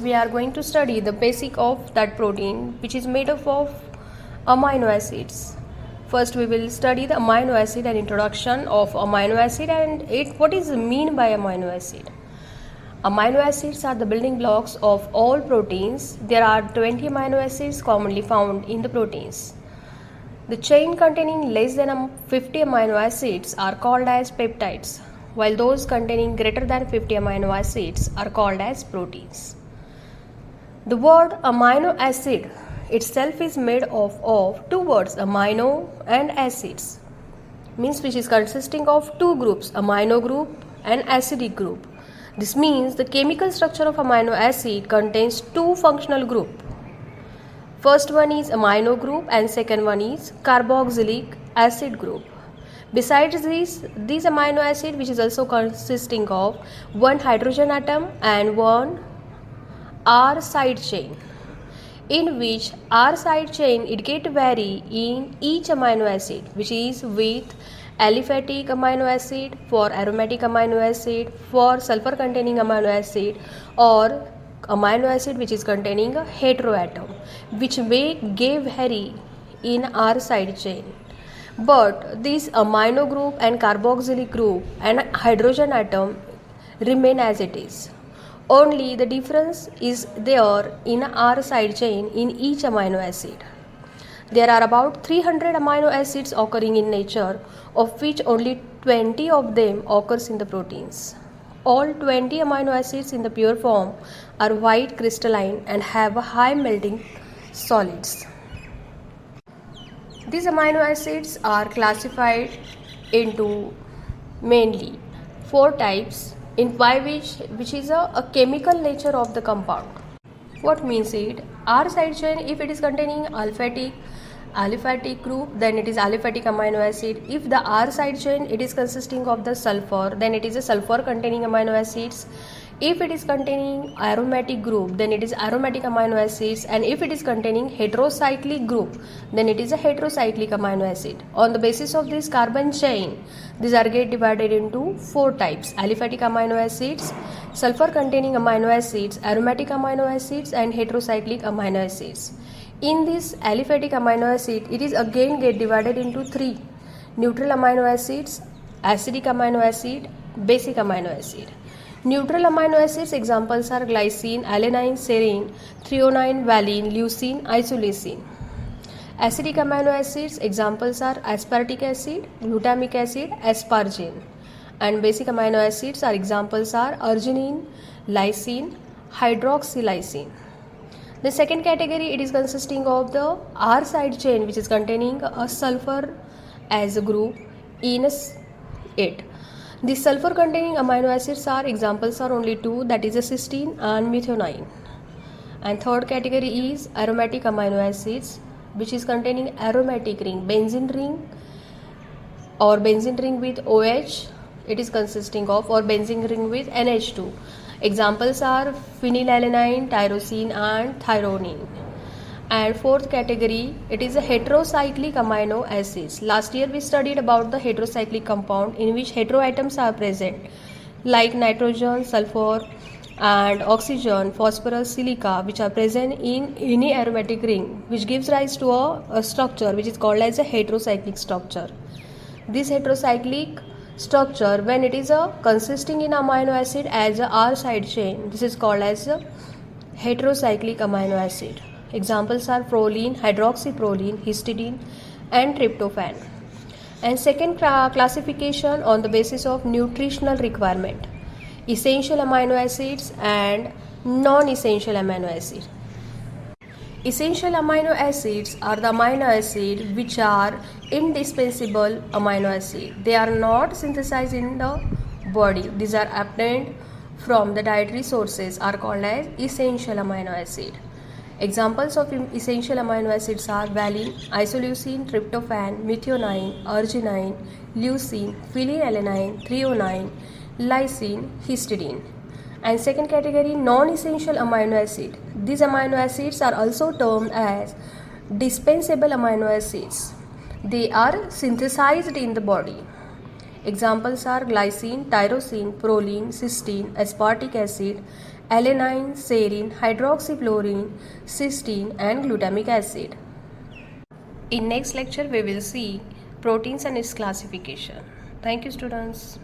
We are going to study the basic of that protein, which is made up of amino acids. First we will study the amino acid and introduction of amino acid and what is mean by amino acid. Amino acids are the building blocks of all proteins. There are 20 amino acids commonly found in the proteins. The chain containing less than 50 amino acids are called as peptides, while those containing greater than 50 amino acids are called as proteins. The word amino acid itself is made of two words, amino and acids, means which is consisting of two groups, amino group and acidic group. This means the chemical structure of amino acid contains two functional group. First one is amino group and second one is carboxylic acid group. Besides these amino acid, which is also consisting of one hydrogen atom and one R side chain, in which R side chain it get vary in each amino acid, which is with aliphatic amino acid, for aromatic amino acid, for sulfur containing amino acid, or amino acid which is containing a heteroatom, which may give vary in R side chain. But this amino group and carboxylic group and hydrogen atom remain as it is. Only the difference is there in R side chain in each amino acid. There are about 300 amino acids occurring in nature, of which only 20 of them occurs in the proteins. All 20 amino acids in the pure form are white crystalline and have a high melting solids. These amino acids are classified into mainly four types, in by which is a chemical nature of the compound. What means it? R side chain, if it is containing aliphatic group, then it is aliphatic amino acid. If the R side chain it is consisting of the sulfur, then it is a sulfur containing amino acids. If it is containing aromatic group, then it is aromatic amino acids, and if it is containing heterocyclic group, then it is a heterocyclic amino acid. On the basis of this carbon chain, these are get divided into four types: aliphatic amino acids, sulfur containing amino acids, aromatic amino acids, and heterocyclic amino acids. In this aliphatic amino acid, it is again get divided into three: neutral amino acids, acidic amino acid, basic amino acid. Neutral amino acids examples are glycine, alanine, serine, threonine, valine, leucine, isoleucine. Acidic amino acids examples are aspartic acid, glutamic acid, asparagine. And basic amino acids are examples are arginine, lysine, hydroxylysine. The second category, it is consisting of the R side chain, which is containing a sulfur as a group in it. The sulfur containing amino acids are examples are only two, that is a cysteine and methionine. And third category is aromatic amino acids, which is containing aromatic ring, benzene ring or benzene ring with OH it is consisting of, or benzene ring with NH2. Examples are phenylalanine, tyrosine and threonine. And fourth category, it is a heterocyclic amino acids. Last year we studied about the heterocyclic compound in which heteroatoms are present, like nitrogen, sulfur and oxygen, phosphorus, silica, which are present in any aromatic ring, which gives rise to a structure which is called as a heterocyclic structure. This heterocyclic structure, when it is consisting in amino acid as a R side chain, this is called as a heterocyclic amino acid. Examples are proline, hydroxyproline, histidine and tryptophan. And second classification on the basis of nutritional requirement: essential amino acids and non-essential amino acids. Essential amino acids are the amino acids which are indispensable amino acids. They are not synthesized in the body. These are obtained from the dietary sources, are called as essential amino acid. Examples of essential amino acids are valine, isoleucine, tryptophan, methionine, arginine, leucine, phenylalanine, threonine, lysine, histidine. And second category, non-essential amino acid. These amino acids are also termed as dispensable amino acids. They are synthesized in the body. Examples are glycine, tyrosine, proline, cysteine, aspartic acid, alanine, serine, hydroxyfluorine, cysteine and glutamic acid. In next lecture we will see proteins and its classification. Thank you students.